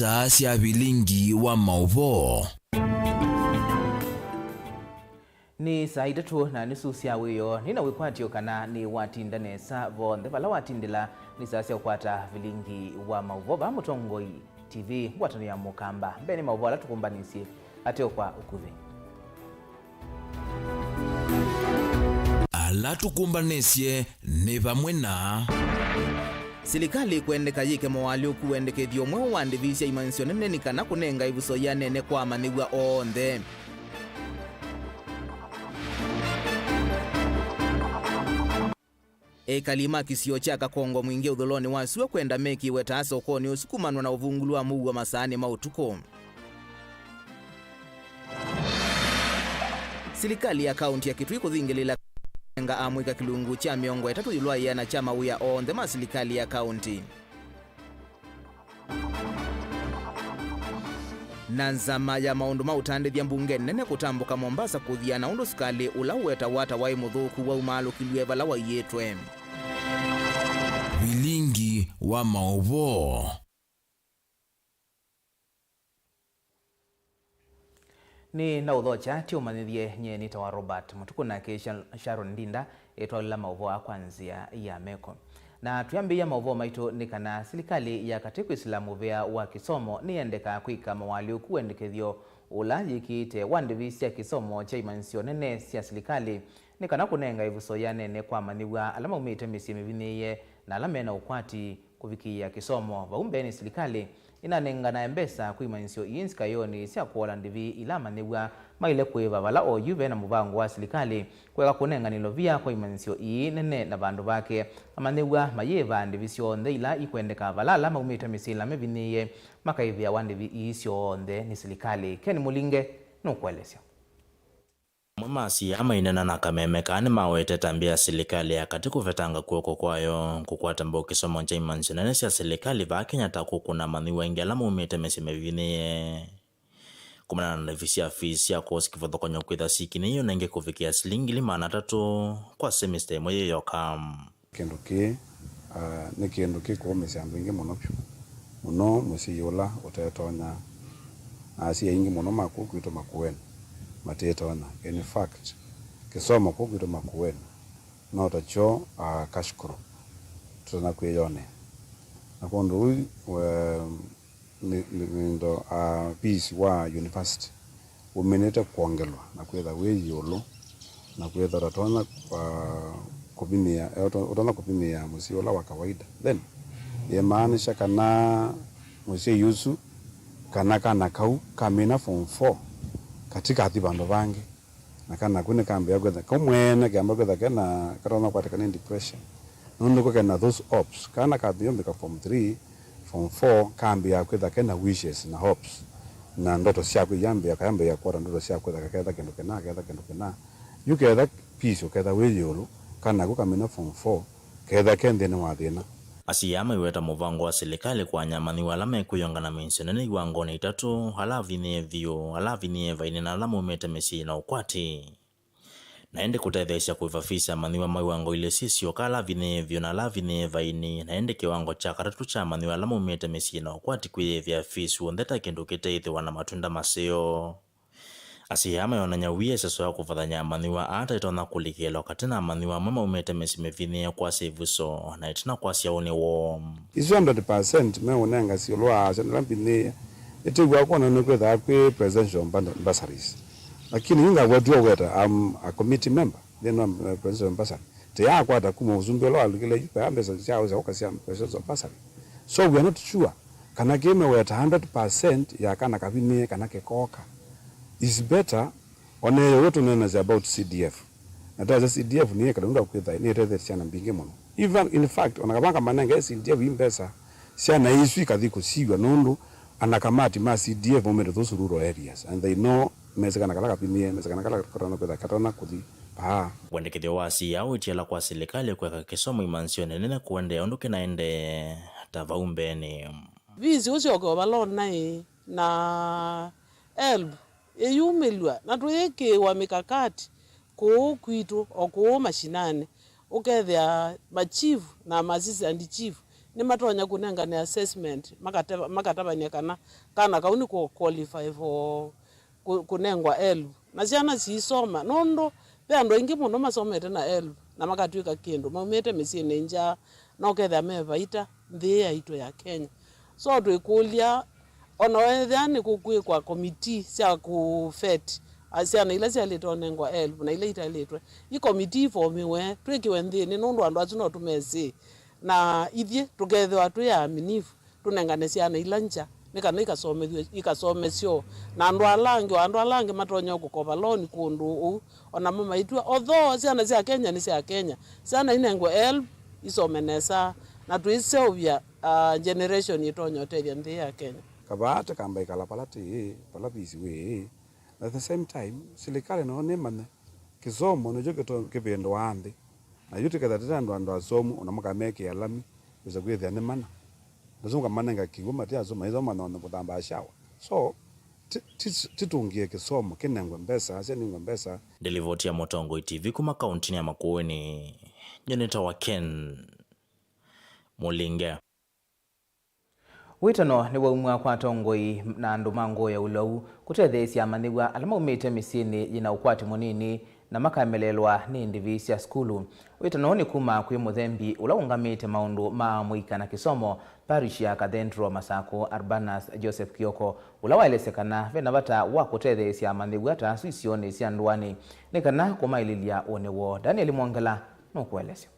Nisa sia Vilingi wa Mauvoo. Ni saida tu na nusu sia wiyo nina wikwatio kana ni watinda nesa vonde vala watindila ni sasia ukwata Vilingi wa Mauvoo ba Mutongoi TV watano ya mukamba mbeni Mauvoo ala tukumbanisi ateo kwa ukuvi ala tukumbanisye ni vamwe na Silikali kuendeka yike mwaliu kuendeke diomwe wandivisya imansio nene nikana kunenga ivuso ya nene kwa maniwa onde. Kalima kisio chaka Kongo mwingi udholoni wasiwa kwenda meki wetasa ukoni usukumanwa na uvungulu wa Mungu wa masani MUTUKU. Silikali ya kaunti ya Kitui kuthingelila nga amwika kilungu cha miongo etatu yulwa yana chama uya onde masilikali ya kaunti. Nanzama ya maundu mautande dhia mbunge nene kutambuka Mombasa kuthiana undu sukali ula uweta wata wai muthuku wa umalu kilwe la wa yetwe. Vilingi wa Mauvoo. Ni na udhocha ti umanithie nye nita wa Robert MUTUKU na Sharon Ndinda etwalila Mauvoo kwanzia ya meko. Na tuyambia Mauvoo maitu nikana silikali ya katiku Islamu vya wa kisomo ni endeka kuika mawali ukuendekethio ula yikite wandivisya kisomo cha imansio nene siya silikali nikana kunenga ivuso ya nene kwa maniwa alama umite misi mivineye na alamena ukwati kuvikia kisomo vaumbeni silikali inanenga na embesa kuimansio iinska yoni siya kuola ndivi ilama niwa maile kuiva vala o yuve na muvangu wa silikali kweka kunenga nilovia kwa imansio ii nene na bandu vake amaniwa mayeva ndivisio onde ila ikuendeka vala alama umite misila mevineye makaivia wandivi iisio onde ni silikali. Ken Mulinge nukuelesya. Mwamasi ama inena na kamemeka ni mawete tambia silikali ya katiku vetanga kuoko kwayo kukwata mbo kisomo nja imansio nene siya silikali va Kenya taku kuna maniwa ingi alama umite mesime vineye kumana na visia fisi ya kosi kivodokonyo kwitha sikini iyo nenge kufikia silingi 500 kwa semester moye yokam. Kendo ki ko mesi ambingi monopyo muno musi yola otetonya asiya ingi mono mako kwito makuwen matetona. In fact kisomo ko kwito makuwen no tacho cash crop tuna kuyone nakondo ndo piece wa university umeneta kuongelwa na kwetha we yolo na kwetha ratona kubinia utona kubinia musi ola wa kawaida then yemaanisha kana musi yusu kana kau kamina form 4 katika atibando bange na kana kune kambe yakwetha komwene kamba kwetha kana karona kwata kana depression nondo ko kana those ops kana kathiyombe ka form 3 form 4 kambi ya kwetha kana wishes na hopes na ndoto siako yambe akayambe ya kwara ndoto siako kwetha kendo kena yuketha piece uketha weyolo kana kukamina form 4 ketha kende ni wathina. Asiyama iweta muvango wa silikali kwa nyamani walame kuyonga na mensionene iwangoni itatu halavine vio halavine vaini na alama umete mesi na ukwati naende kutethesha kuivafisa maniwa maiwango ile sisio kala vine vio na lavine vaini naende kiwango cha karatu cha maniwa alama umete mesi na ukwati kuye vya fisu ondeta kendo kiteithi wana matunda maseo. Asiyama yonanya uye seso ya kufadhanya maniwa ata itona kulikelo katina maniwa mama umete mesi mevine kwa sevuso na itina kwa siyaone wo. Isu 100% me unenga siolwa senelampine iti wakona nukwetha kwe presidential bursaries. Lakini yunga wadua weta I'm a committee member then I'm a presidential bursary. Te ya kwata kuma uzumbelo alukile yupe ambesa chao za wakasi presidential bursary. So we are not sure kana keme weta 100% ya kana kabine kana kekoka. It's better on a yoto nena about CDF. That is CDF ni kadunda kwetha ni rete chana mbinge mono. Even in fact onakabanga manenge CDF imbesa siana isu ikadhiko siwa nondo anakamati ma CDF omero those rural areas and they know mezekana kala kapimie mezekana kala korona kwetha katona kudi pa wendekethio wasi au itiala kwa silikali kweka kisomo imansio nene kuende ondoke naende tavaumbeni vizi usyoke balon nai na elb eyumelwa na tuyeke wa mikakati ko kwitu okuo mashinane ukethia machifu na masisi and chief ni matonya kunenga ni assessment makatabania kana kauni ko qualify for kunengwa elbu na ciana cisoma nondo pe andu aingi muno masomete na elbu na makatwika kindu maumete misini nja no ketha mevaita nthi ya ito ya Kenya so twikulia ona wethani kukwikwa committee cia kufet asiana ila cia litwa nengwa elbu na ila italitwe i committee formiwe twikiwe nthini nundu andu acu no tumesi na ithie tukethwa twi aminifu tunengane ciana ila nja nikana ikasomesio na andu alangi matonya gukopa loan kundu ona mama itwa although ciana cia Kenya ni cia Kenya ciana inengwa elbu isomenesa na tuiseuvya generation itonyo teria nthi ya Kenya kabata kamba ikala palapisi we at the same time serikali no nemane kisomo no joketo kipendo andi na yuti kadata ndo asomo ona makameke alami uza kwethia nemana ndazunga manenga kigoma tia soma hizo manona kutamba shawa so titungie kisomo kinengwe mbesa ase ningwe mbesa Delivotia Motongo TV kuma kaunti ya Makueni Jeneta wa Ken Mulinge Witano ni waumwa kwa tongoi na andu mango ya ulau kutethesia manigwa alama umete misini yina ukwati munini na makamelelwa ni ndivisia skulu. Witano ni kuma kwi muthembi ulaungamite maundu muika na kisomo parish ya Cathedral Masako Urbanus Joseph Kioko ulawaelesekana vena bata wa kutethesia manigwa ta suisione cia ndwani nikana kumaililia onewo Daniel Mwangala no kuelesio.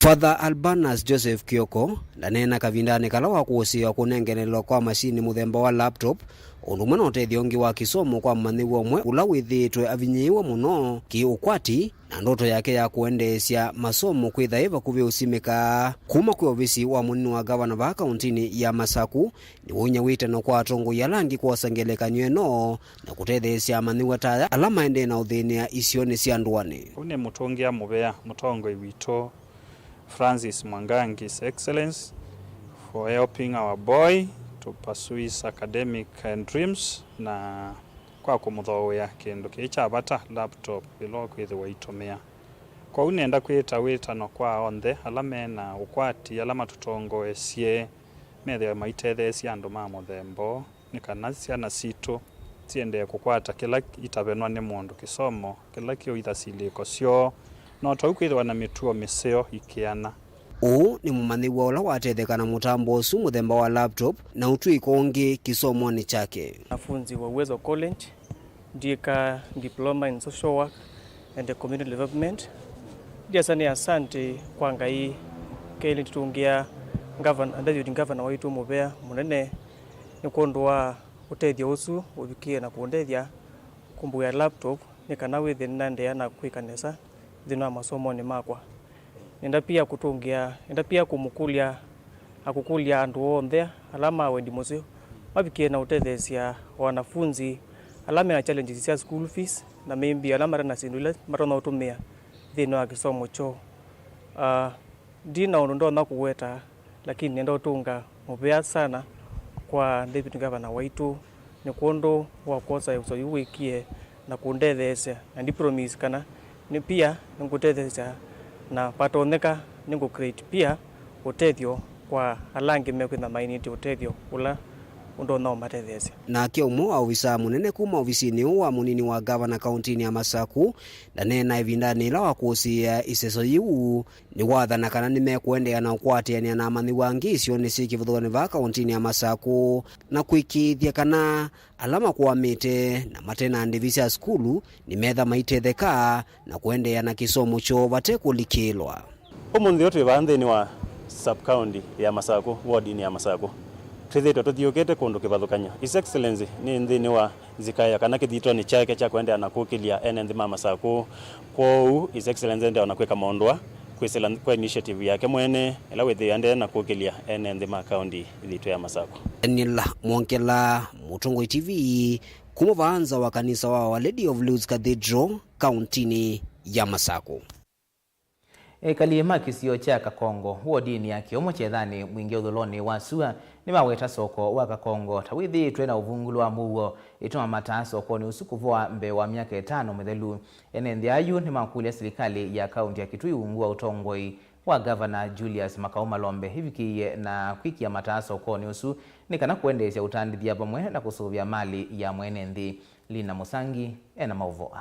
Father Urbanus Joseph Kioko ndanena kavindani kala wa kuosia kunengenelwa kwa mashini muthemba wa laptop undumwe no tethiongi wa kisomo kwa manigwa mwe ula withitwe avinyiwa muno ki ukwati na ndoto yake ya kuendesya masomo kwitha eva kuvi usimika kuma kwi ofisi wa munini wa gavana wa kauntini ya Masaku ni unya witano kwa atongo ya langi kwa sangeleka nyweno na kutetheesya manigwa taya alama ende na uthinia isione cia ndwani une mutongia mubea mutongo wito Francis Mwangangi's Excellence for helping our boy to pursue his academic dreams na kwa kumuthoya kindu kicha bata laptop bilo kwithwa itomea kwa unenda kwita witano kwa onthe alame na ukwati alama tutongo esie methe maitethesia andu ma muthembo nikana ciana citu ciende kukwata kila itabenwa ni mundu kisomo kila kio ithasiliko cio no taukwithwa na mituo miseo ikiana ni mumanigwa ula watethekana mutambo usu muthemba wa laptop na utwiko ungi kisomoni chake. Wanafunzi wa Uwezo College ndika diploma in social work and community development. Ndia sana asante kwa ngai kele tutungia governor waitu mubea munene nikondwa utethia usu ubikie na kuondethia kumbuya laptop nikana within nande ana kwikanesa thina masomo ni makwa nenda pia kumukulia akukulia andu onthe alama wendi musio mabikie na utethesia wanafunzi alama na challenges cia school fees na maybe alama na sindula marona utumia thina wa kisomo cho dina undo na kuweta lakini nenda utunga mubea sana kwa deputy governor waitu ni kondo wa kosa uso wikie na kundethesia and promise kana ni pia ngutethesia na patoneka ningu create pia utethio kwa alangi mekwina mainiti utethio ula undo no matethesia na kiomo wa ofisa munene kuma ofisini wa munini wa gavana kauntini ya Masaku ndanena ivindani la wakusia iseso yiu ni wathana kana nimekuendea na ukwatiania na manigwa ngisio ni sikivuthuani va kauntini ya Masaku na kuikithia kana alama kuamite na matena ndivisia skulu ni metha maitetheka na kuendea na kisomo cho vatekulikilwa umuthi yote vanthini wa sub county ya Masaku ward ya Masaku twithitwe tuthiukite kundu kivathukanya His Excellency ni nthini wa zikaya kana kithito ni chake cha kuendea na kukilia enenthi ma Masaku kwa His Excellency ndio anakweka mondwa kwa initiative yake mwene ila wethi ande na kukilia enenthi ma county thito ya Masaku. Daniel Mwangala, Mutungu TV, kuma vaanza wa kanisa wa Lady of Lourdes Cathedral kauntini ya Masaku. Kalima kisio cha Kakongo huo dini ya kiomo chethani mwingi udhuloni wa sua ni maweta soko wa Kakongo tawithi twena uvungulu wa Mauvoo itoma mata soko ni usukuvua mbe wa miaka 5 methelu ene ndiayu ni makulia serikali ya kaunti ya Kitui ungua utongoi wa Governor Julius Makau Malombe hivikiye na kwikia matasa ukoni usu ni kana kuendesha utandithia pamwe na kusuvia mali ya mwene nthi. Lina Musangi ena Mauvoo.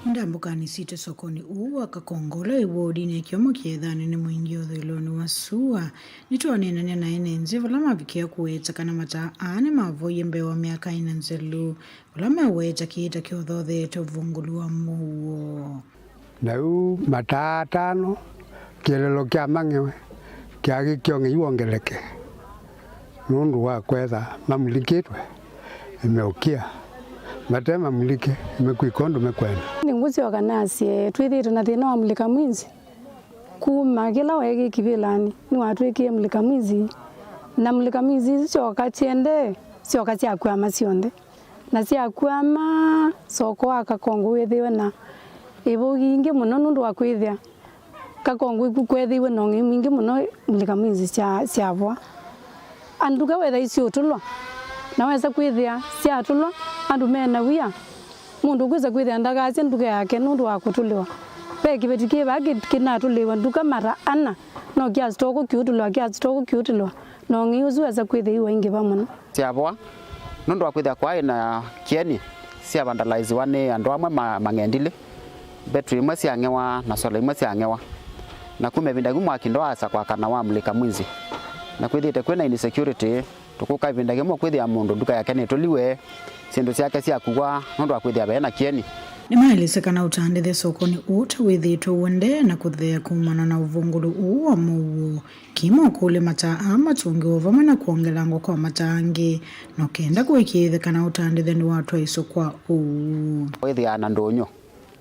Ndambukani site sokoni uwa kakongola iwodini ya kiomo kiedhani ni mwingi othiloni wa suwa. Nituwanenania na enenzi valama vikia kuweta kana mata ane mavoye mbewa miaka inanzelu. Valama weta kiita kiodhothe eto vungulu wa muwo. Na u mata atano kielelo kia mangewe kia kionge yuongeleke. Nundu wa kwetha mamulikitwe imeukia. Matema mulike imekuikondo mekwenda. Ninguzi wakanasi twithite na thina wa mulika mwizi. Kuma kila wege kivilani ni watu ekie mulika mwizi. Na mulika mwizi sio katiende sio kati akwama sionde. Na si akwama soko akakongo wethiwe na ibo gingi muno nundu wa kwithia. Kakongo kwethiwe no ngingi muno mulika mwizi siavwa. Anduka wetha isi utulwa. Na weza kwithia si atulwa andu mena wia mundu kweza kwithia ndagaze nduka yake nundu wa kutuliwa peki betike bagi kinatuliwa nduka mara ana no kia stoko kiutulwa no ngiuzu weza kwithia iwa ingi bamuno siabwa nundu wa kwithia kwa ina kieni sia vandalize wane andu amwe mangendile betri imwe siangewa na sola imwe siangewa na kumevinda gumwa kindo asa kwa kana wa mulika mwizi na kwithite kwena insecurity tukuka vindage mo kwithia mundu nduka yake netuliwe sindu ciake cia kugwa nundu akwithia bena kieni ni maelesekana utandithe sokoni uta withitwo wende na kuthea kumana na uvungulu uu wa Mauvoo kimo kule mata ama tungi ovama na kuongelango kwa matangi no kenda kuikithekana utandithe ni watu aiso kwa uu kwithia na ndonyo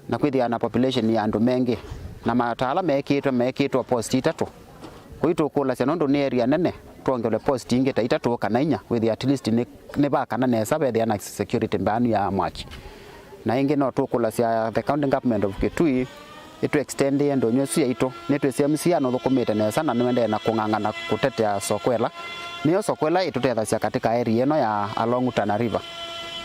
na kwithia na population ya andu mengi na matala mekitwa post 3 kuitu kula cenondu ni area nene tuongele post inge ta 3 kana 4 with at least ne ba kana nesa be na security mbanu ya mwaki na inge no tukula cia the county government of Kitui itu extend endo nyosu yaito netu CMC ano thukumite nesa na nwende na kungangana kutetea sokwela niyo sokwela itutetha cia katika area eno ya along Tana River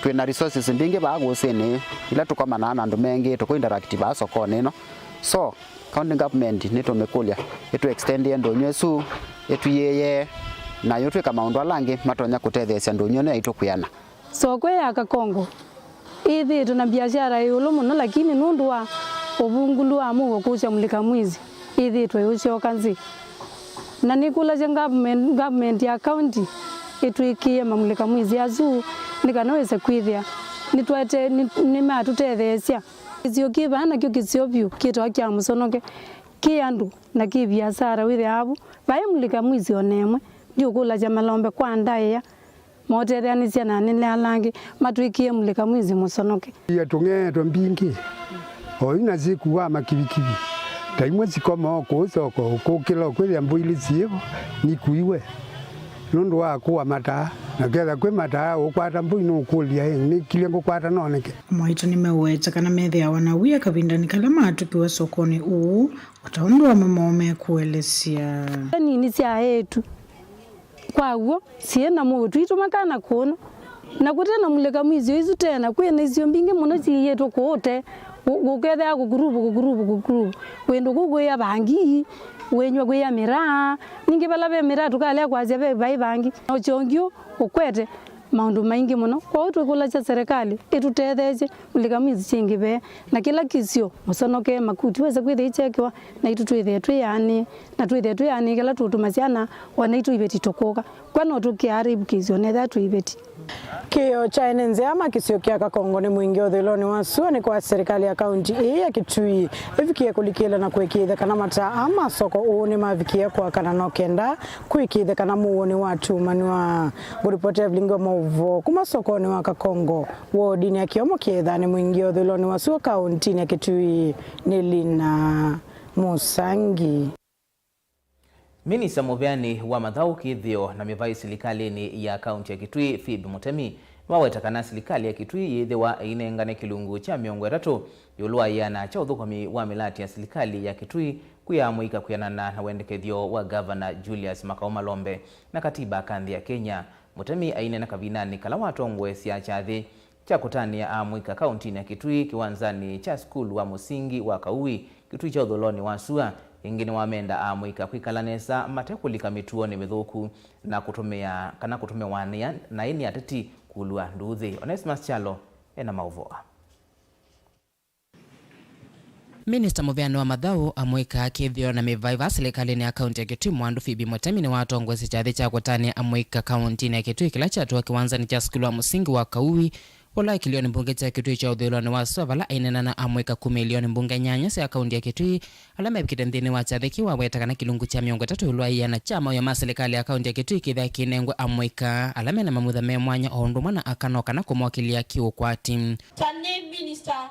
twina resources mbingi ba gusini ila tukomana na andu mengi tuko interact ba sokoni no so county government nitumekulia itu extend endo nyosu itu yeye na yote kama maundu alangi matonya kutethecia ndunyo ne itukuyana sokwe ya kakongo ithi tuna biashara yulu muno lakini nundu wa ubungulu wa Mauvoo kucha mulika mwizi ithi tweusho kanzi na nikula je government ya county itwikie mamulika mwizi azu nikanaweza kwithia nitwete ni matutethecia izio kibana kyo kisiobyu kitwa kya musonoke kiandu na kibiashara withe abu bai mulika mwizi onemwe ndio kula ja Malombe kwa ndaya motetheanisia na nene alangi matwikie mulika mwizi musonoke ya tungetwa mbingi oina zikuwa makibikibi taimwe zikoma okosoko kokilo kwithia mbuili ziebo ni kuiwe nundu wa kuwa mata na ketha kwi mata ukwata mbui no kulia ni kile ngukwata noneke mwaito ni meweta kana methia wanawia kavindani kala matukiwa sokoni uu utaundu wa mamome kuelesia nini cia yetu kwa uo siena Mauvoo twitu makana kuno na kutena mulika mwizi izu tena kwena izio mbingi muno ci yetu kote guketha gugurubu wendo guguya bangi wenywa gwe ya miraa ningi bala be miraa tukale kwaje be bai bangi no chongio ukwete maundu maingi muno kwa utu kula cha serikali itutetheje mulika mwizi chingi be na kila kisio musonoke makuti weza kwithe ichekwa na itutwithe twiyani na twithe twiyani kala tutumasiana wana itwibeti tokoka kwa no tukiaribu kisio netha twibeti kio cha enenze ama kisio kia kakongo ni mwingi othiloni wa suwa ni kwa serikali ya kaunti hii ya Kitui ifikie kulikila na kuikithe kana mata ama soko uuni mavikia kwa kana nokenda kuikithe kana muoni watu manua guripote Vilingi wa Mauvoo kuma soko ni wa kakongo wodini ya kiomo kiedha ni mwingi othiloni wa suwa kaunti ya Kitui ni Lina Musangi. Minista Muveani wa Mathau kithio na mivai silikalini ya kaunti ya Kitui Phoebe Mutemi wawetakana silikali ya Kitui yithiwa inengane kilungu cha miongo 3 yulwa yana cha uthukomi wa milati ya silikali ya Kitui kuyamuika kuyanana na wendekethio wa Governor Julius Makau Malombe na katiba kandi ya Kenya. Mutemi aine na kavinani kala watongwe cia chathi cha kutania amwika kaunti ya Kitui kiwanzani cha skulu wa musingi wa Kauwi Kitui cha udholoni wa Sua. Ingine wamenda amwika kwikalanesa matekulika mituoni mithuku na kutumia wania na ini ateti kulua nduthi. Onesmus Chalo ena Mauvoo. Minister Muveano wa Mathau amwika kithio na mivaiva serikali ya kaunti ya Kitui Mwandu Phoebe Motemi ni watongozi chathi cha kutania amwika kaunti ya Kitui kila chatua kiwanzani cha skulu wa musingi wa Kauwi wala kilioni mbunge cha Kitui cha udholoni wa Sua vala ainena na amwika 10 milioni mbunge nyanya sa kaunti ya Kitui alama mkitendini wa chathi kiwa wetakana kilungu cha miongo 3 ulwa yana chama ya serikali ya kaunti ya Kitui kitha kinengwe amwika alama na mamutha me mwanya ondumwa na akanoka na kumwakilia kiukwati. Tane minister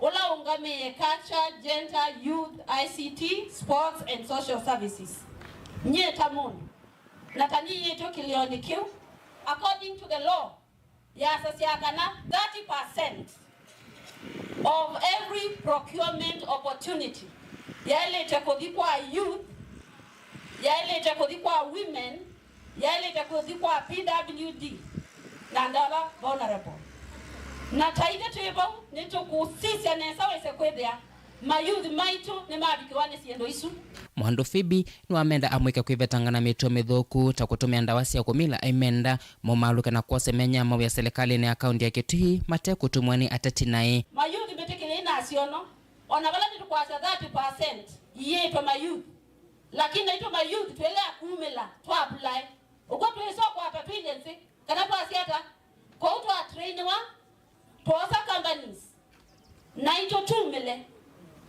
Ola ungame culture, gender, youth, ICT, sports and social services. Nye tamuni. Natani yeto kilioni kiu. According to the law, ya asasiakana 30% of every procurement opportunity. Ya ile itakodikwa youth, ya ile itakodikwa women, ya ile itakodikwa PWD. Nandala vulnerable. Na taida tuebo nito kusisia nesa wese kwethea mayuthi maitu ne mabikiwane siendo isu. Mwandu Phoebe ni wamenda amwika kwivetangana mituo mithuku ta kutumia ndawa cia kumila aimenda mumaluka na kuosemenya mawu ya serikali ni akaunti ya Kitui mate kutumwani atati nae. Mayuthi betekele ina asiono ona vala nitu kwa 30% yeto mayuthi lakini ito mayuthi tuelea kumila tu apply uko tueso kwa atatuilensi kana tu asiata kwa utu atrainiwa Posa companies na ito tumile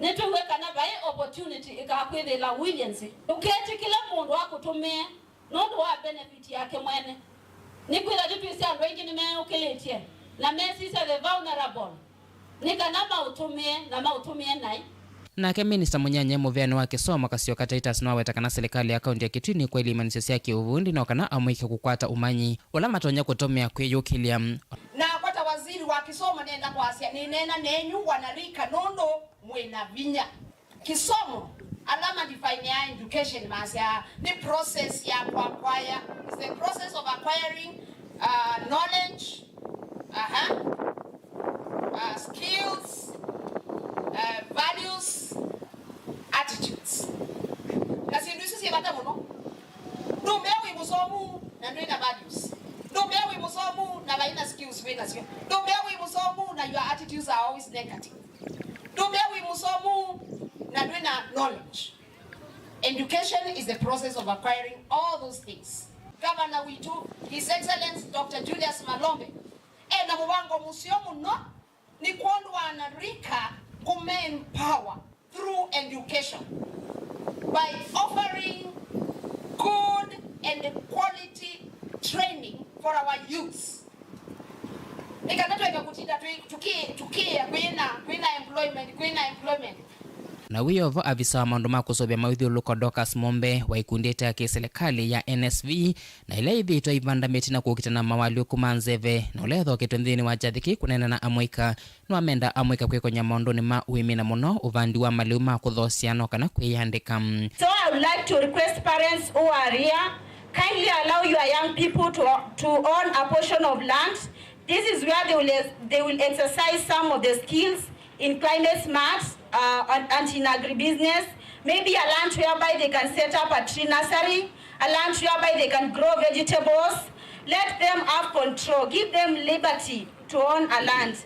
netu weka na bae opportunity ikakwethe la Williams uketi kila mundu akutumie nondo wa benefit yake mwene nikwira jitu isi andu ingi nime ukeletie na mesi sa the vulnerable nika na mautumie nai. Nake Minister Munyanya Muveano wa Kisoma kasio kataitas no wetakana serikali ya kaunti ya Kitui ni kweli imanisio ya kiuvundi na kana amwike kukwata umanyi wala matonya kutomea kweyukilia na kwata waziri wa Kisoma nenda kwa asia ni nena nenyu wanarika nondo mwena vinya kisomo alama define ya education masia ni process ya acquire is the process of acquiring knowledge skills values attitudes na sindusi si bata muno no mewi musomu na ndina values no mewi musomu na baina skills wena sio no mewi musomu na your attitudes are always negative no mewi musomu na ndina knowledge. Education is the process of acquiring all those things. Governor Witu, His Excellency Dr. Julius Malombe na muwango musiomu no ni kwondu wanarika empower through education by offering good and quality training for our youths. Nikatatuweka kutinda tukia kwina employment. Na wiyovo avisa wa maundu makusobya mawithio luko Docas Mombe wa ikundete ya kiserikali ya NSV na ile ithitwa ivandamiti na kukitana mawali kumanzeve na uletho kitwenthini wa jathiki kunena na amwika no amenda amwika kwikonya maunduni ma uimina muno uvandi wa maliu ma kuthosiano kana kwiyandika. So I would like to request parents who are here, kindly allow your young people to own a portion of land. This is where they will exercise some of the skills in climate smart and in agribusiness. Maybe a land whereby they can set up a tree nursery, a land whereby they can grow vegetables. Let them have control, give them liberty to own a land.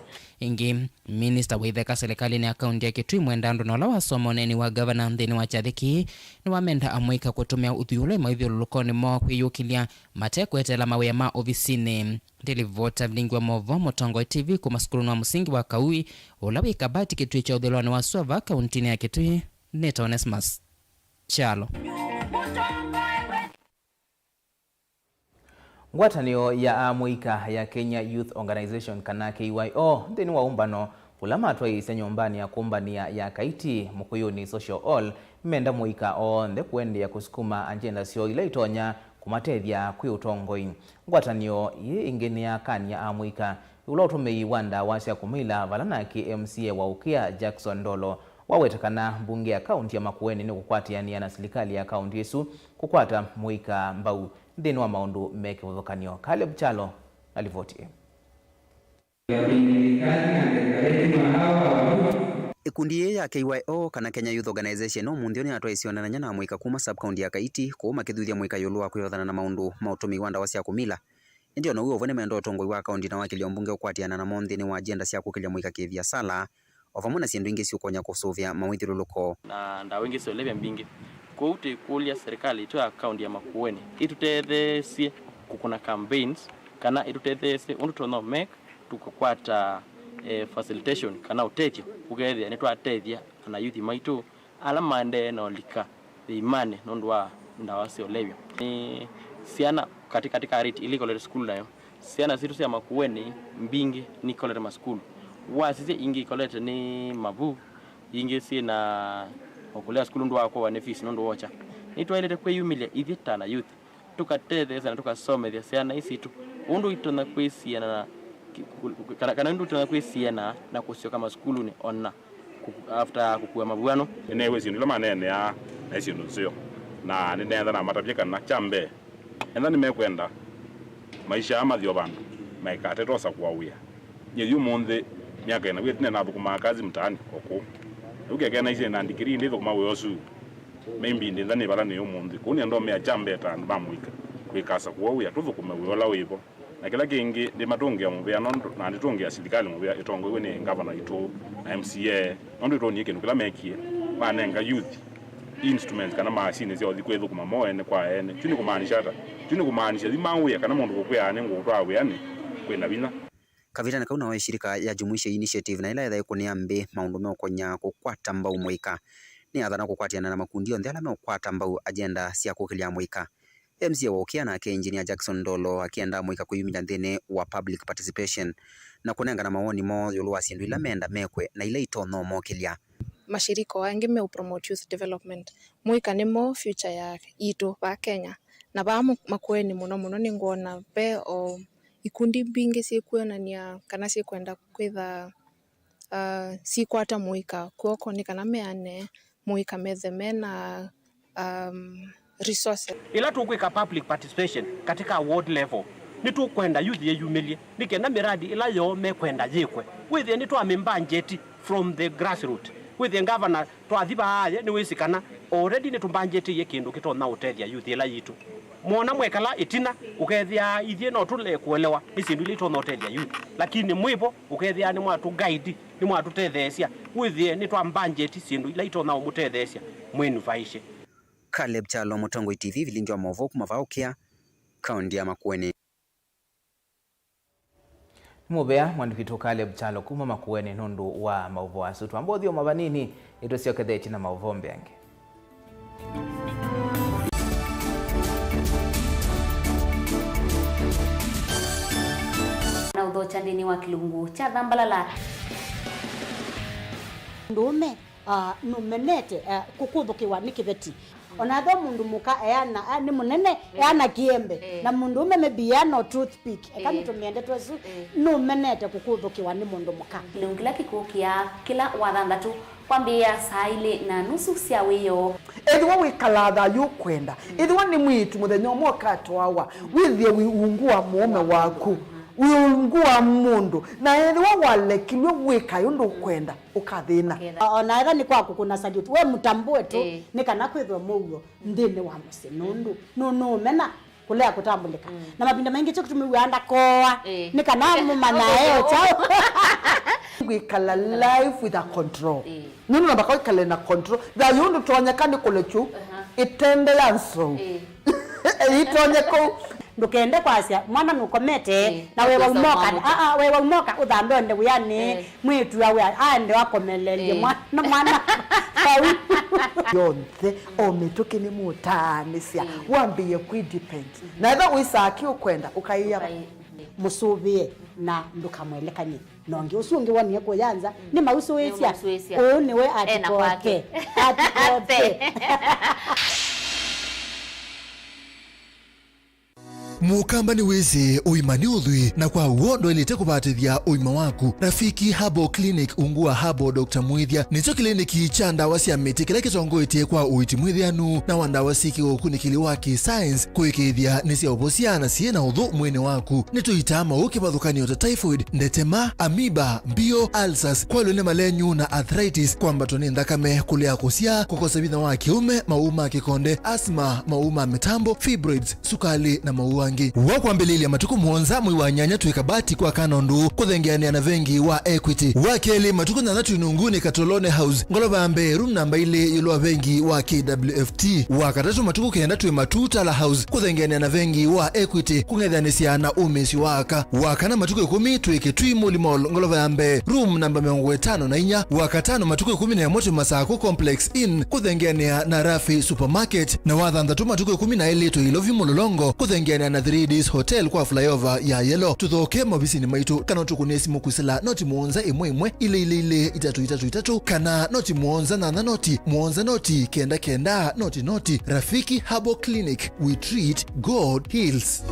Ingi Minister witheka serikali ni akaunti ya Kitui mwendando na lawa somoneni wa governor nthini wa chathiki ni wamenda amwika kutumia uthiule maithio lulukoni mo kwiyukilia matekwetela mawea ma ofisini. Televota Vilingi wa Mauvoo Mutongo TV kuma skulu wa musingi wa Kauwi ulawi kabati Kitui cha udholoni wa Sua kauntini ya Kitui. Neta Onesmus Chalo. Ngwatanio ya amwika ya Kenya Youth Organization kana KYO nthini wa umbano ulama twaise nyumbani ya kumbania ya kaiti mukuyuni social hall menda muika onthe kuendia kusukuma agenda sio ile itonya kumatethia kwi utongoi. Ngwatanio iyi ingine ya kani ya amwika ula utumei wanda wasya kumila valana KMCA wa Ukia Jackson Ndolo wawetakana mbunge ya kaunti ya Makueni ni kukwatiania na serikali ya kaunti yesu kukwata muika mbau nthini wa maundu meke vuthukanio. Caleb Chalo alivotie. Ikundi ya KYO kana Kenya Youth Organization munthi ni atwa icionananya na mwika kuma sub-county ya Kaiti ko makithuthia mwika yulu wa kwiyothana na maundu mautumi wa ndawa cia kumila ndio no uvo mendo utongoi wa kaunti na wakili mbunge ukwatiana na monthi ni wa agenda cia kukilia mwika kivia sala ovamwe na ciendu ingi ciukonya kusuvia mawithiruluko na ndawa ingi ciolevya mbingi kuuti kulia serikali tu ya kaunti ya Makueni itutethesie kukuna campaigns kana itutethesie undu tono make tukukwata facilitation kana utethio ugethia ni twatethia na youth maitu ala mande no lika imane nondwa ndawa ciolevya ni ciana katika rate illegal school nayo ciana zitu cia Makueni mbingi ni college ma school wa sisi ingi college ni Mauvoo ingi si na okulea school ndo wako wa fees ndo wocha ni twelete kweyumilia ithita na youth tukatethe sana tukasomethia ciana isi tu undu itona kwisiana kana ndu itona kwisiana na kusio kama school ni ona after kukua mabuano ene wezi ndilo manene ya isi ndo na nenda na matapia kana chambe enda nimekwenda maisha ama thio bandu maikate tosa kuawia nyeyu monde miaka ina wetu na thukuma kazi mtaani koko ukegena ise na ndikiri ndi thukuma weyosu maybe ndi ndani bala ne monde kuni ndo me chambe tandu bamwika kwikasa kuawia tuthukuma weyola wipo na kila kingi ndi matungi ya muvya nondo na nditungi ya serikali muvya itongo iwe ni governor ito na MCA nondo ito ni kindu kila mekie banenga youth instruments kana machine zio zikwethu kuma moene kwa ene tuni kumaanisha zimauya kana mundu kukwiyane ngutwawe yani kwenda bina kavitana kauna wa shirika ya Jumuisha Initiative na ila ethai kuniambi maundu meokonya kukwata mbau mwika ni athana kukwatiana na makundi onthe ala meokwata mbau agenda cia kukilia mwika MCA wokia na engineer Jackson Dolo akienda mwika kuyumila nthini wa public participation na kunenga na mawoni mo yulu wa sindu ila menda mekwe na ila itono mokilia mashirika wangi me promote youth development mwika nimo future ya itu ba Kenya na ba Makueni muno ni ngona be o ikundi bingi cikwonania kana cikwenda kwitha cikwata mwika kuoko ni kana meane mwika metheme na resources ila tukwika public participation katika ward level ni tukwenda youth yeyumilie nikenda miradi ila yo mekwenda yikwe withie ni twamemba njeti from the grassroots with the governor twathiba aye ni wisikana already ni tumbanjeti ye kindu kitona utethia youth ila yitu mona mwekala itina ukethia ithie no tule kuelewa isindu ile itona utethia youth lakini mwipo ukethia ni mwatu guide ni mwatu tethesia withie ni twambanjeti sindu ila itona umutethesia mwenu vaishe Caleb Chalo Mutongo TV Vilingi wa Mauvoo kumavaukia kaunti ya Makueni mubea mwandikitu Caleb Chalo kuma Makueni nundu wa Mauvoo asutu ambothio mavanini ito sio kethechi na Mauvoo mbeange na udhocha ndini wa kilungu cha Dhambalala ndume numenete kukuthukiwa ni kiveti onatho mundu muka eana ni munene eana kiembe na mundu ume mebia no toothpick ekani tumiende twesu numenete kukuthukiwa ni mundu muka lungila kikukia kila wathanthatu kwambia saa ile na nusu cia wiyo ethwa wikalatha yukwenda ethwa ni mwitu muthenya umwe katwawa withie wiungua mume waku wiungua mundu na ethwa walekilwe wika yundu kwenda ukathina ona ega ni kwaku kuna salute we mutambue tu ni kana kwithwa mugo ndini wa musinundu no mena kulea kutambulika na mabinda mengi cyo kutumiwanda koa ni kana mumana eo chao wikala life with a control nunu na bakao ikale na control da yundu tuonyekani kulechu itende lanso itonyeko ndukende kwasia mwana nukomete na wewe umoka wewe umoka uthandonde uyani mwitu yawe ande wakomelelie mwana yonthe omituki ni mutanisia wambie kwidepend na eva uisaki ukwenda ukaiya musubie na ndukamwelekanye nongi usungi wani kuyanza ni mausuwesia oni we atikoke mukamba ni weze uimani udhui na kwa uondo ilite kubatithia uima waku. Rafiki Herbal Clinic ungua Herbal Dr. Mwithia nicho kliniki cha ndawa cia miti kila kitongoitie kwa uiti mwithianu na wandawa siki ukunikili waki science kuikithia ni cia ubosiana ciena uthu mwene waku. Nituitama ukibathukanio ta typhoid, ndetema, amoeba, mbio, ulcers, kwalune malenyu na arthritis, kwambato ni ndakame, kulea kusia, kukosa bitha wa kiume, mauma kikonde, asma, mauma mitambo, fibroids, sukali na mauangi. Wakwambililia matuku muonza mwi wa nyanya tuikabati kwa kanondu kuthengeania na vengi wa Equity. Wakeli matuku na natu inunguni Katolone House ngolova ambe room namba ile yulua vengi wa KWFT. Wakatatu matuku kenda tuwe matuta la house kuthengeania na vengi wa Equity kungethanisia na umesi waka. Wakana matuku 10 tuike tui Mall ngolova ambe room namba 54. Wakatano matuku 10 ya moto Masako Complex Inn kuthengeania na Rafi Supermarket. Na wathandatu matuku 10 tu Ilovi Mulolongo kuthengeania na 3Ds Hotel kwa flyover ya Yellow. Tuthoke mabisi ni maitu kana tukunesi mukusila noti muonza imwe ile itatu kana noti muonza na noti muonza noti kenda noti. Rafiki Herbal Clinic, we treat, God heals.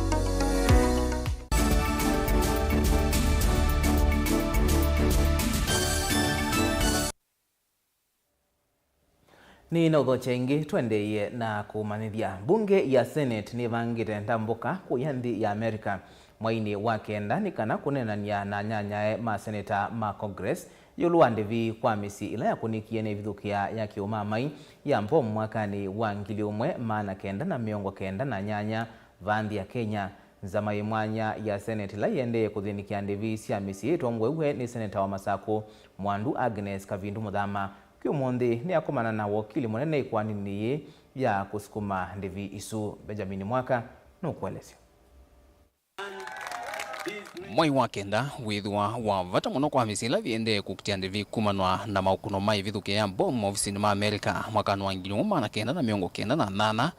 Ni na udhocha ingi tuendeye na kumanithia. Bunge ya Senate ni vangite ndambuka kuyanthi ya Amerika mwaini wa kenda ni kana kunenania na nyanyae ma seneta ma Congress yuluwa ndivi kwa misi ila ya kunikie ni vithukia ya kiumamai ya mbomu mwakani wa 1998 vanthi ya Kenya. Nzamai mwanya ya Senate ila yende kuthinikia ndivi cia misi itongwewe ni seneta wa Masako Mwandu Agnes Kavindu Muthama. Kiumonthi ni akomana na wakili munene ikwani niye ya kusukuma ndivi isu. Benjamin Mwaka nukuelezea. Mwai wa kenda withwa wa vata muno kwa misila viende kukitia ndivi kumanwa na maukuno mai vithuke ya bomu ofisini ma Amerika mwakani wa 1998.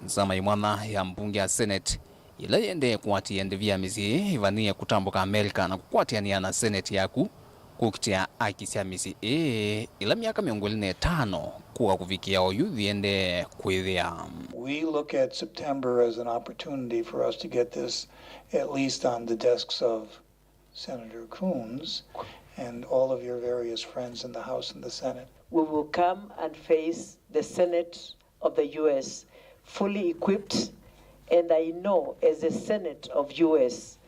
Nzamai mwana ya mbunge ya Senate ila yende kuatia ndivi ya misi ivanie kutambuka Amerika na kukwatiania na Senate yaku kukitia akisia misi ila miaka 25 kuwa kufikia oyu viende kwithia. We look at September as an opportunity for us to get this at least on the desks of Senator Coons and all of your various friends in the House and the Senate. We will come and face the Senate of the U.S. fully equipped, and I know as the Senate of U.S.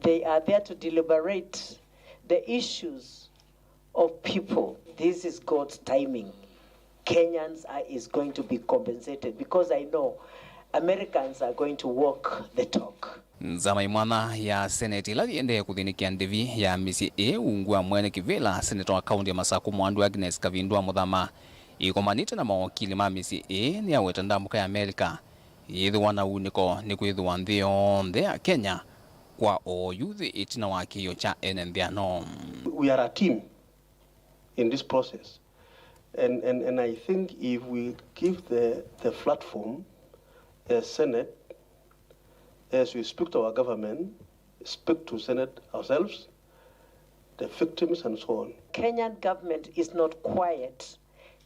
they are there to deliberate the issues of people. This is God's timing. Kenyans is going to be compensated because I know Americans are going to walk the talk. Nzamai mwana ya Senate ila yende kuthinikia ndivi ya misi ungua mwene kivila senator wa kaunti ya Masako Mwandu Agnes Kavindu Muthama ikomanite na mawakili ma misi ni aweta ndambuka ya Amerika yithwa na uniko ni kwithwa nthio nthe ya Kenya kwa oyuthi itina wa kiyo cha enendiano. We are a team in this process, and I think if we give the platform as Senate, as we speak to our government, speak to Senate ourselves, the victims and so on. Kenyan government is not quiet.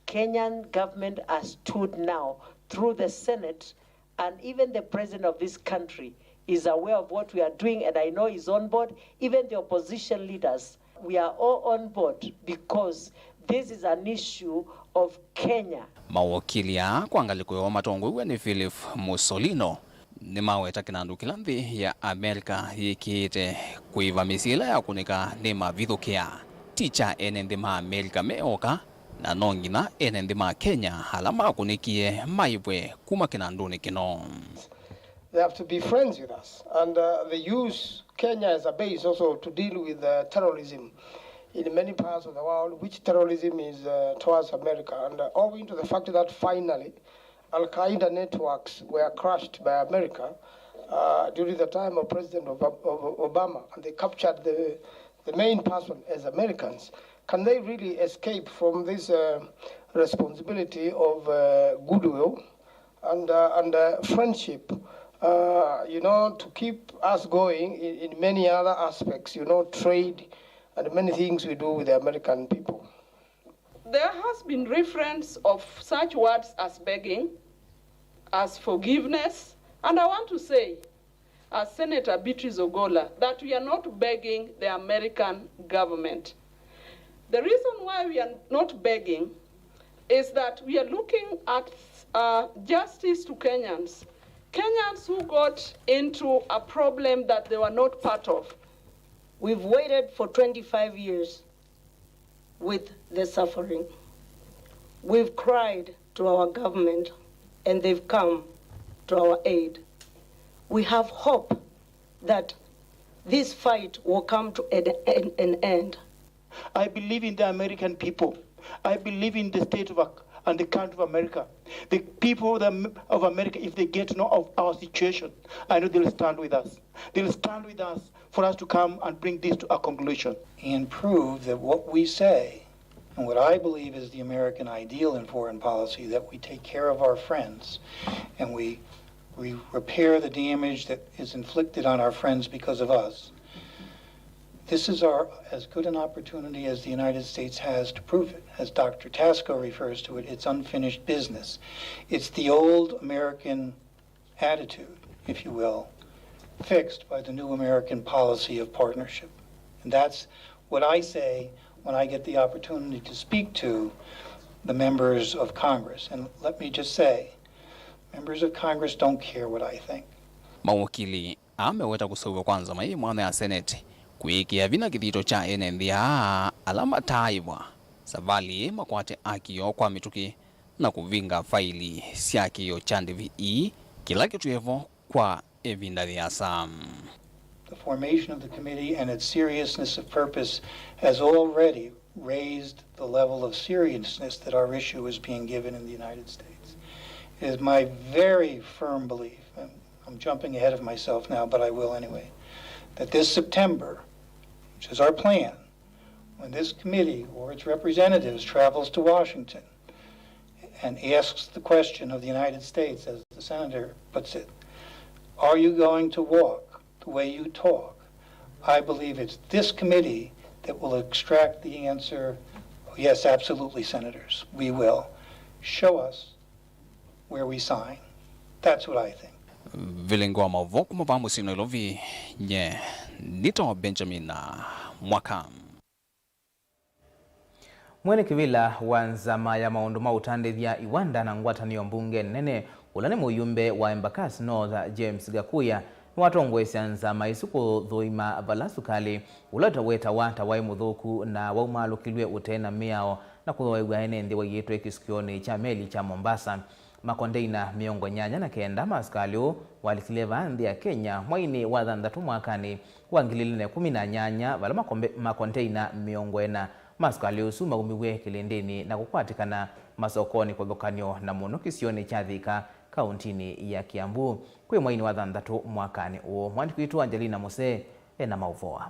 Kenyan government has stood now through the Senate, and even the president of this country is aware of what we are doing, and I know he's on board. Even the opposition leaders, we are all on board because this is an issue of Kenya. Mawakili ya kuangaliko ya matongo ni Philip Mussolino ni maweta kinandu kilambi ya Amerika yikite kuiva misila ya kunika ni mavithukia ticha enende ma Amerika meoka na nongina enende ma Kenya halama kunikie maibwe kuma kinandu ni kino. They have to be friends with us, and they use Kenya as a base also to deal with terrorism in many parts of the world, which terrorism is towards America. And owing to the fact that finally Al-Qaeda networks were crushed by America during the time of President Obama, and they captured the main person as Americans, can they really escape from this responsibility of goodwill and friendship? To keep us going in many other aspects, trade and many things we do with the American people. There has been reference of such words as begging, as forgiveness, and I want to say Senator Beatrice Ogola, that we are not begging the American government. The reason why we are not begging is that we are looking at justice to Kenyans. Kenyans who got into a problem that they were not part of. We've waited for 25 years with the suffering. We've cried to our government and they've come to our aid. We have hope that this fight will come to an end. I believe in the American people. I believe in the state of and the country of America. The people of America, if they get to know of our situation, I know they'll stand with us. They'll stand with us for us to come and bring this to a conclusion. And prove that what we say, and what I believe is the American ideal in foreign policy, that we take care of our friends, and we repair the damage that is inflicted on our friends because of us. This is as good an opportunity as the United States has to prove it. As Dr. Tasco refers to it, it's unfinished business. It's the old American attitude, if you will, fixed by the new American policy of partnership. And that's what I say when I get the opportunity to speak to the members of Congress. And let me just say, members of Congress don't care what I think. Mawakili ameweta kusauwa kwanza mai mwana ya Senate kuikia vina kithito cha NNDA alama taibwa savali makwate akiyo kwa mituki na kuvinga faili siakiyo chande vi kila kitu evo kwa evinda vya Sam. The formation of the committee and its seriousness of purpose has already raised the level of seriousness that our issue is being given in the United States. It is my very firm belief, and I'm jumping ahead of myself now, but I will anyway, that this September, which is our plan, when this committee or its representatives travels to Washington and asks the question of the United States, as the senator puts it, are you going to walk the way you talk? I believe it's this committee that will extract the answer, yes, absolutely, senators, we will. Show us where we sign. That's what I think. Vilingi wa Mauvoo kumavamu sino ilovi nye nito Benjamin Mwaka. Mwene kivila wanzama ya maundu mautande vya Iwanda na ngwatanio mbunge nene ulane muyumbe wa Embakasi North James Gakuya watongwesi anzama isuku dhuima valasukali ulata weta wata wai muthuku na waumalukilwe utena miao na kuthowegwa enendi wa yetu ekisikioni cha meli cha Mombasa. Makondeina miongo nyanya na kenda maskaliu walikileva ndi ya Kenya mwaini wa thanthatu mwakani wa 2018 vala makondeina miongo ena maskaliu su maumiwe kilindini na kukwatikana masokoni kwa thukanio na muno kisioni cha Thika kauntini ya Kiambu kwi mwaini wa thanthatu mwakani uo. Mwandiku itu Angelina Mose ena Mauvoo.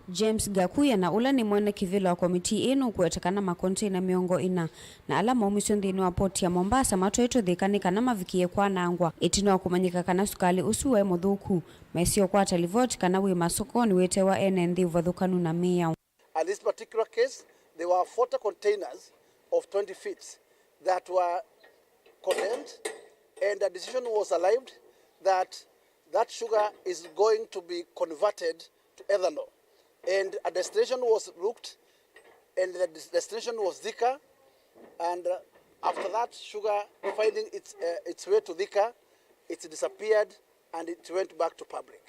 James Gakuya na ula ni mwene kivilo wa komiti inu kuetekana makonteina miongo ina na ala maumisyo nthini wa poti ya Mombasa matoeto thikanika na mavikie kwa nangwa itino wa kumanyika kana sukali usuwe muthuku maisio kwa talivoti kana wi masokoni wetewa NND uvathukanu na miyao. And this particular case, there were 40 containers of 20 feet that were condemned, and a decision was arrived that that sugar is going to be converted to ethanol. And a destination was looked, and the destination was Thika, and after that sugar finding its way to Thika, it disappeared and it went back to public.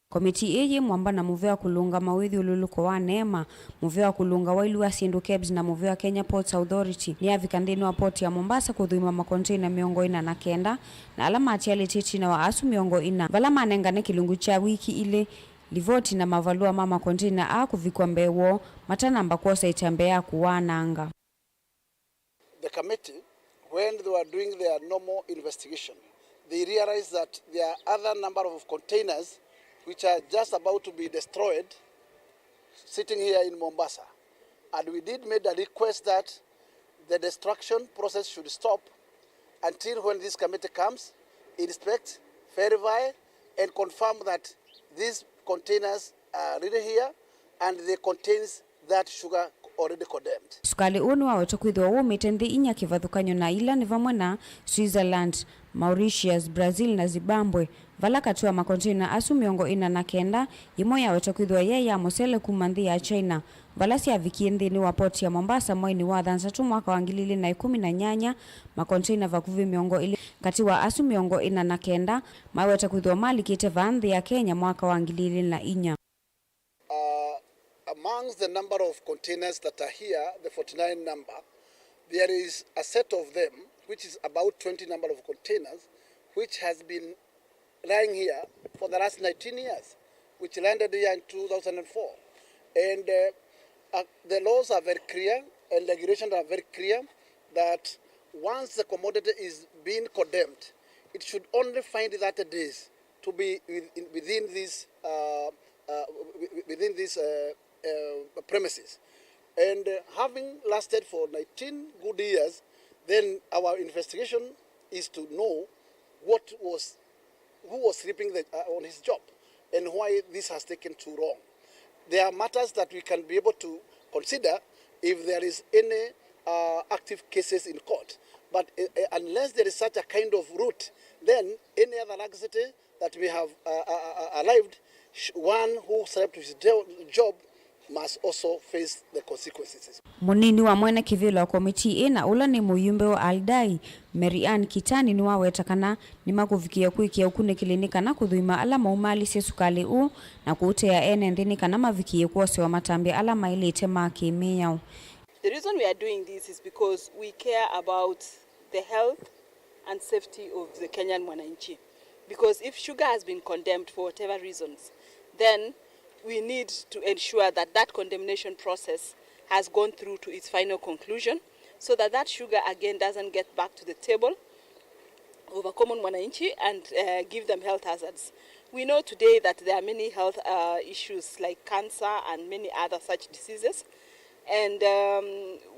Komiti eye mwamba na Mauvoo wa kulunga mawithi ululuko wa neema, Mauvoo wa kulunga wailu wa Sindu Kebs na Mauvoo wa Kenya Ports Authority ni avikandini wa poti ya Mombasa kuthuima makonteina miongo ina na kenda na alama atiali titi na wa asu miongo ina vala manengane kilungu cha wiki ile livoti na mavalua mama konteina a kuvikwa mbewo matanamba kosa itambea kuwananga. The committee, when they were doing their normal investigation, they realized that there are other number of containers which are just about to be destroyed sitting here in Mombasa. And we did make a request that the destruction process should stop until when this committee comes, inspect, verify, and confirm that these containers are really here and they contains that sugar already condemned. Sukali uni waweta kwithwa umite nthi inya kivathukanyo na ila ni vamwe na Switzerland, Mauritius, Brazil na Zimbabwe. Vala katua makontaina asu 49 imo yaweta kwithwa ya musele kuma nthi ya China. Vala siavikie nthini wa poti ya Mombasa mwini wa thansatu mwaka wa 2018 makontaina vakuvi 20 kati wa asu 49 maweta kwithwa malikite va nthi ya Kenya mwaka wa 2004. Amongst the number of containers that are here, the 49 number, there is a set of them, which is about 20 number of containers, which has been lying here for the last 19 years, which landed here in 2004. And the laws are very clear, and regulations are very clear, that once the commodity is being condemned, it should only find 30 days to be within this premises. And having lasted for 19 good years, then our investigation is to know who was sleeping on his job and why this has taken too long. There are matters that we can be able to consider if there is any active cases in court. But unless there is such a kind of route, then any other laxity that we have arrived, one who slept with his job must also face the consequences. Munini wa mwene kivilo wa komiti ina ula ni muyumbe wa Aldai, Marianne Kitani ni wawetakana ni makuvikia kuikia ukune kilinika na kudhuima alama umali sukali u na kuute ya ene ndini kana mavikie kuwase wa matambi alama ili itema kimiyao. The reason we are doing this is because we care about the health and safety of the Kenyan mwananchi. Because if sugar has been condemned for whatever reasons, then we need to ensure that that condemnation process has gone through to its final conclusion, so that that sugar again doesn't get back to the table of a common mwananchi and give them health hazards. We know today that there are many health issues like cancer and many other such diseases, and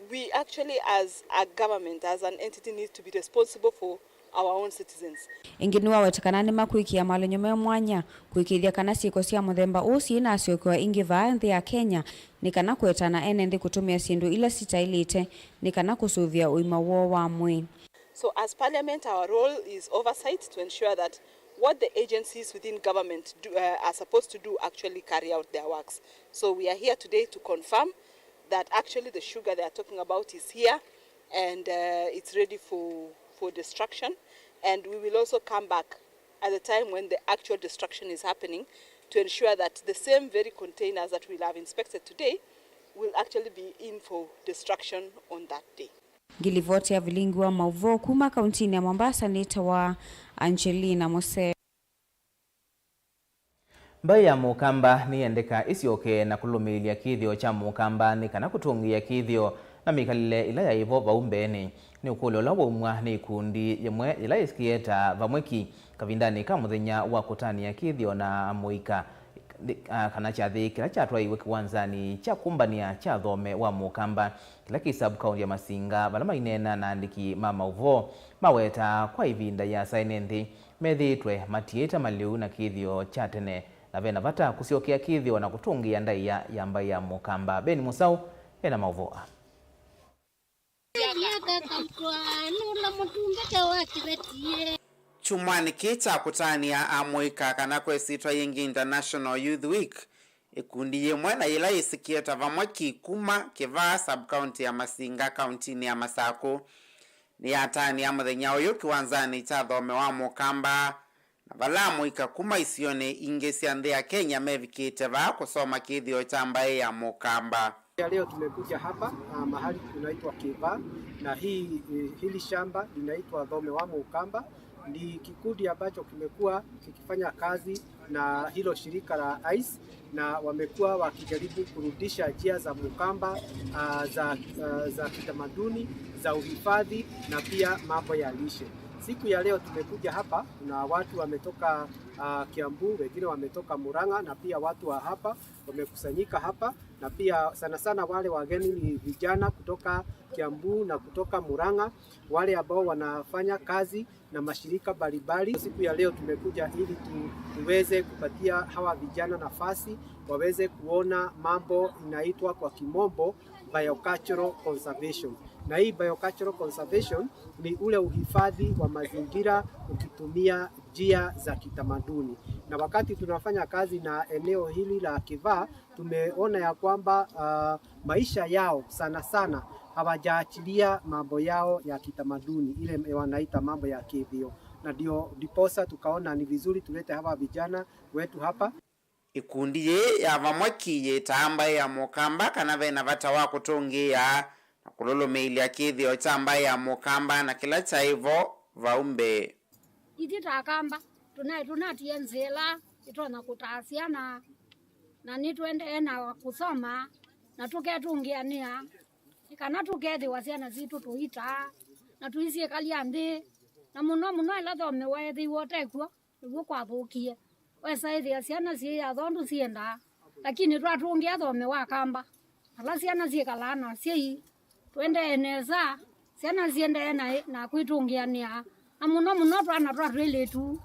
we actually as a government, as an entity, need to be responsible for our own citizens. Ingini wawetakana ni makuikia malenyo mwanya kuikithia kana siko sia muthemba usi na asiokiwa ingi va nthi ya Kenya ni kana kwetana ene nthi kutumia sindu ila sitailite ni kana kusuvia uima wo wa mwi. So as parliament, our role is oversight to ensure that what the agencies within government are supposed to do actually carry out their works. So we are here today to confirm that actually the sugar they are talking about is here and it's ready for destruction, and we will also come back at the time when the actual destruction is happening to ensure that the same very containers that we'll have inspected today will actually be in for destruction on that day. Gilivoti ya Vilingi wa Mauvoo kuma kauntini ya Mombasa nita wa Angelina Mose. Mbai ya mukamba ni endeka isioke na kulumilia kithio cha mukamba ni kana kutungia kithio na mikalile ila ya ivo vaumbeni ni ukulo la waumwa ni kundi yemwe ila iskieta vamweki kavindani ka muthenya wa kutania kithio na muika kana chathi kila chatwa iwe kiwanzani cha kumbania cha thome wa mukamba kila kisabu kaunti ya Masinga vala mainena na andiki Mauvoo maweta kwa ivinda ya sainenthi methitwe matieta maliu na kithio cha tene na vena vata kusiokea kithio na kutungia ndaia ya mbai ya mukamba. Beni Musau ena Mauvoo. Chumani kicha kutania amuika kana kwesitwa Yingi International Youth Week ikundi yemwe na ila isikieta vamweki kuma kiva sub-county ya Masinga kauntini ya Masako ni atani ya muthenya uyu kiwanzani cha thome wa mukamba na vala muika kuma isione ingesi nthi ya Kenya mevikite va kusoma kithio cha mbai ya mukamba. Leo tumekuja hapa mahali kunaitwa Kiva na hili shamba linaitwa Thome wa Mukamba. Ni kikundi ambacho kimekuwa kikifanya kazi na hilo shirika la ICE na wamekuwa wakijaribu kurudisha njia za Mukamba za kitamaduni, za uhifadhi na pia mambo ya lishe. Siku ya leo tumekuja hapa na watu wametoka Kiambu, wengine wametoka Murang'a na pia watu wa hapa wamekusanyika hapa na pia sana sana wale wageni ni vijana kutoka Kiambu na kutoka Murang'a, wale ambao wanafanya kazi na mashirika mbalimbali. Siku ya leo tumekuja ili tuweze kupatia hawa vijana nafasi waweze kuona mambo inaitwa kwa kimombo biocultural conservation. Na hii biocultural conservation ni ule uhifadhi wa mazingira ukitumia njia za kitamaduni. Na wakati tunafanya kazi na eneo hili la Kivaa, tumeona ya kwamba maisha yao sana sana hawajaachilia mambo yao ya kitamaduni, ile wanaita mambo ya kivyo. Na ndio diposa tukaona ni vizuri tulete hawa vijana wetu hapa. Ikundi ye ya vamwaki ye tamba ya mukamba kana vena vata wa kutongia na kulolo meili ya kithio tamba ya mukamba na kila chaivo vaumbe. Iti takamba tunatia nzela itona kutasiana na nitwende na kusoma na tuketungiania kana tukethi wasiana zitu tuita na tuisie kaliambi na muno ila thome wethi wote kwa niguo kwathukie wesaithia ciana cie ya thondu cienda lakini twatungia thome wa kamba ala ciana cie kalana cie twende eneza ciana ciende na kwitungiania na muno twana twatwile tu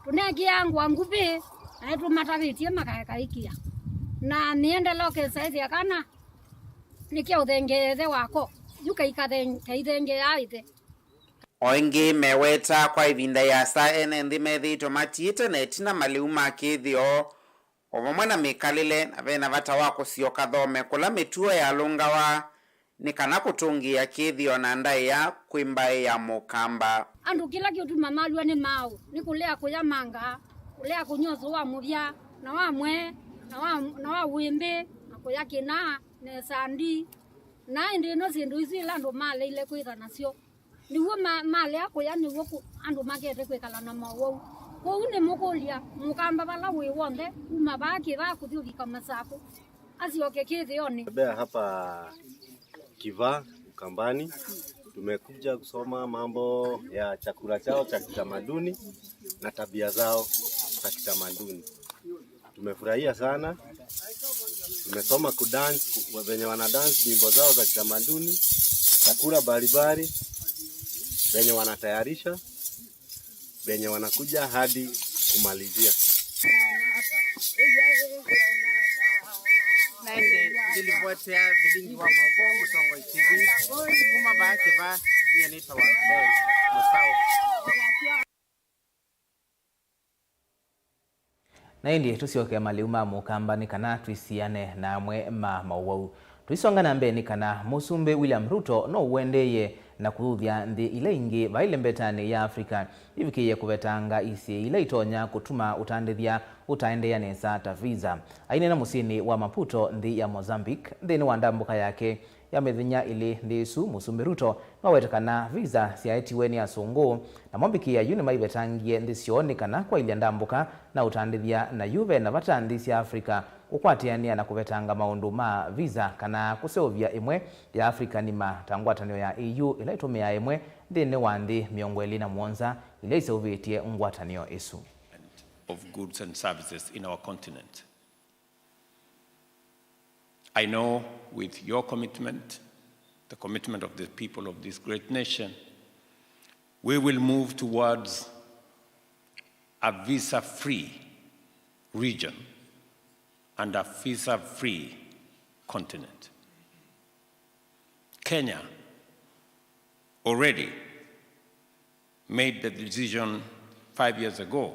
tunekia ngupi na tumatavitie makaikia na niende loke saithia kana nikia uthengeze wako yuka ikathenge yaite Oingi meweta kwa ivinda ya saa ene ndi methito matiite na etina maliuma kithio ovamwe na mikalile na vena vata wako sio kathome kula mituo ya lungawa ni kana kutungia kithio na ndai ya kwimbae ya mukamba. Andu kila kitu mamalwa ni mau ni kulea kuya manga kulea kunyozo wa muvya na wa mwe na wa wimbe na kuya kina ne sandi na ndino sindu izi lando male ile kwitha nacio niwo male akuya niwo andu magete kwikala na Mauvoo ko une mukulia mukamba bala wi wonde uma baki ba kuthiulika masaku asioke kithioni. Bea hapa Kivaa Ukambani tumekuja kusoma mambo ya chakula chao cha kitamaduni na tabia zao za kitamaduni. Tumefurahia sana. Tumesoma kudance wenye wana dance nyimbo zao za kitamaduni, chakula mbalimbali wenye wanatayarisha, wenye wanakuja hadi kumalizia. Nende dilivotea Vilingi wa Mauvoo Musongo TV kuma baake ba yanita wa Dei Musao. Na indi tusioke maliuma mukamba ni kana tuisiane na mwe Mauvoo. Tuisonga na mbeni kana Musumbe William Ruto no uendeye na kuthia ndi ile ingi baile mbetani ya Afrika ibikiye kuvetanga isi ile itonya kutuma utandithia utaendea nesa ta visa aine na musini wa Maputo ndi ya Mozambique ndini wa ndambuka yake ya methinya ili ndisu Musumbe Ruto mawetekana visa siaitiwe ni asungu na mwambiki ya yuni maivetangie ndi sioni kana kwa ili ndambuka na utandithia na yuve na vatandi sia Afrika ukwatiania na kuvetanga maundu ma visa kana kuseovia imwe ya Afrika ni matangwatanio ya EU ila itumia imwe ndini wandi miongo 27 ile iseovitie ngwatanio isu of goods and services in our continent. I know with your commitment, the commitment of the people of this great nation, we will move towards a visa-free region and a visa-free continent. Kenya already made the decision 5 years ago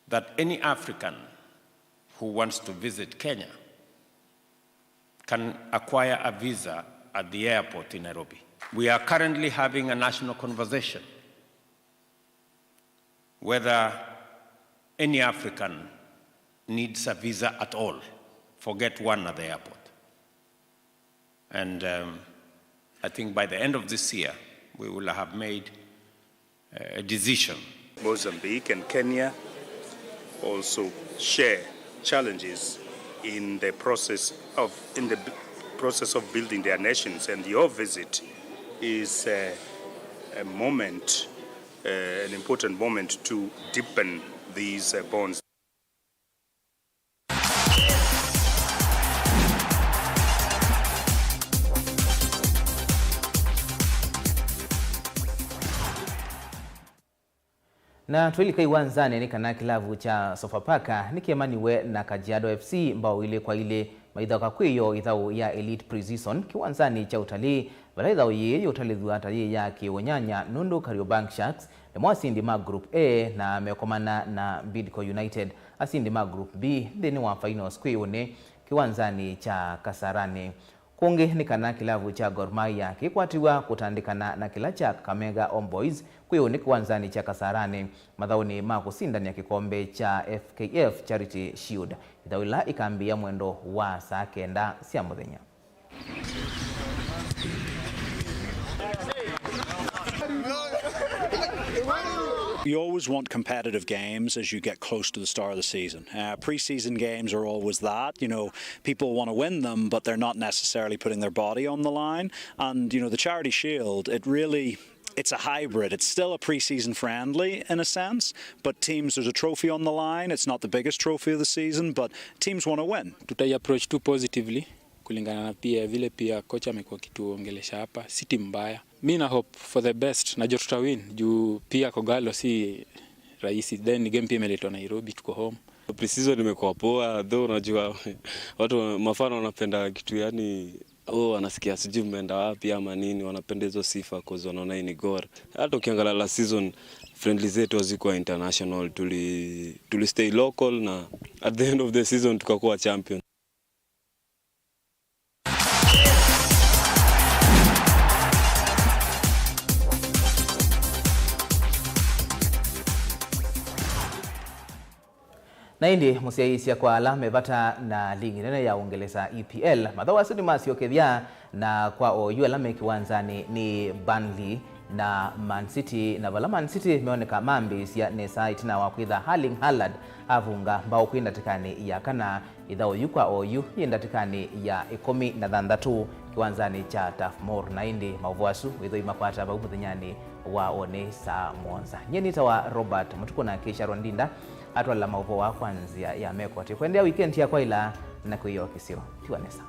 that any African who wants to visit Kenya can acquire a visa at the airport in Nairobi. We are currently having a national conversation whether any African needs a visa at all, forget one at the airport. And I think by the end of this year, we will have made a decision. Mozambique and Kenya also share challenges in the process of building their nations, and your visit is a moment, an important moment to deepen these bonds. Na twilika iwanzane ni kana kilavu cha Sofapaka nikiemaniwe na Kajiado FC mbao ile kwa ile maitha kakwiyo ithau ya Elite Pre-season kiwanzani cha utalii bala ithau ye utalii atalii ya Kiwonyanya Nundu Kariobangi Sharks ni mwasindi ma Group A na mekomana na Bidco United asindi ma Group B thini wa finals kwione kiwanzani cha Kasarani. Kungi ni kana kilavu cha Gor Mahia kikwatiwa kutandikana na kila cha Kakamega Homeboys kwione kiwanzani cha Kasarani mathauni ma kusindani ya kikombe cha FKF Charity Shield ithawila ikambia mwendo wa saa 9 cia muthenya. You always want competitive games as you get close to the start of the season. Pre-season games are always that. You know, people want to win them, but they're not necessarily putting their body on the line. And, you know, the Charity Shield, it's a hybrid. It's still a pre-season friendly in a sense, but there's a trophy on the line. It's not the biggest trophy of the season, but teams want to win. Tutai approach too positively kulingana na pia vile pia kocha amekuwa kituongelesha hapa, si timu mbaya. Mimi na hope for the best, najua tutawin juu pia Kogalo si rahisi, then game pia imeletwa Nairobi, tuko home. Pre-season imekuwa poa, though unajua watu mafano wanapenda kitu yani wanasikia sijui mmeenda wapi ama nini, wanapenda hizo sifa cause wanaona hii ni Gor. Hata ukiangalia la season friendly zetu hazikuwa international, tuli stay local na at the end of the season tukakuwa champion. Na hindi musiaisia kwa alame vata na ligi nene ya Uingereza EPL mathawa sudi masiokethia na kwa oyu alame kiwanzani ni Burnley na Man City na vala Man City meoneka mambi sia nesa itina wakwitha Erling Haaland avunga mbao kwindatikani ya kana ithao yukwa oyu yindatikani ya 16 kiwanzani cha Turf Moor na hindi Mauvoo witho imakwata ba umuthanyani wa one saa monza nyenita wa Robert Mutuku na Keisha Ndinda atwala Mauvoo kwanzia ya meko kwendea weekend ya kwa ila na kuiyo kisio tiwanesa.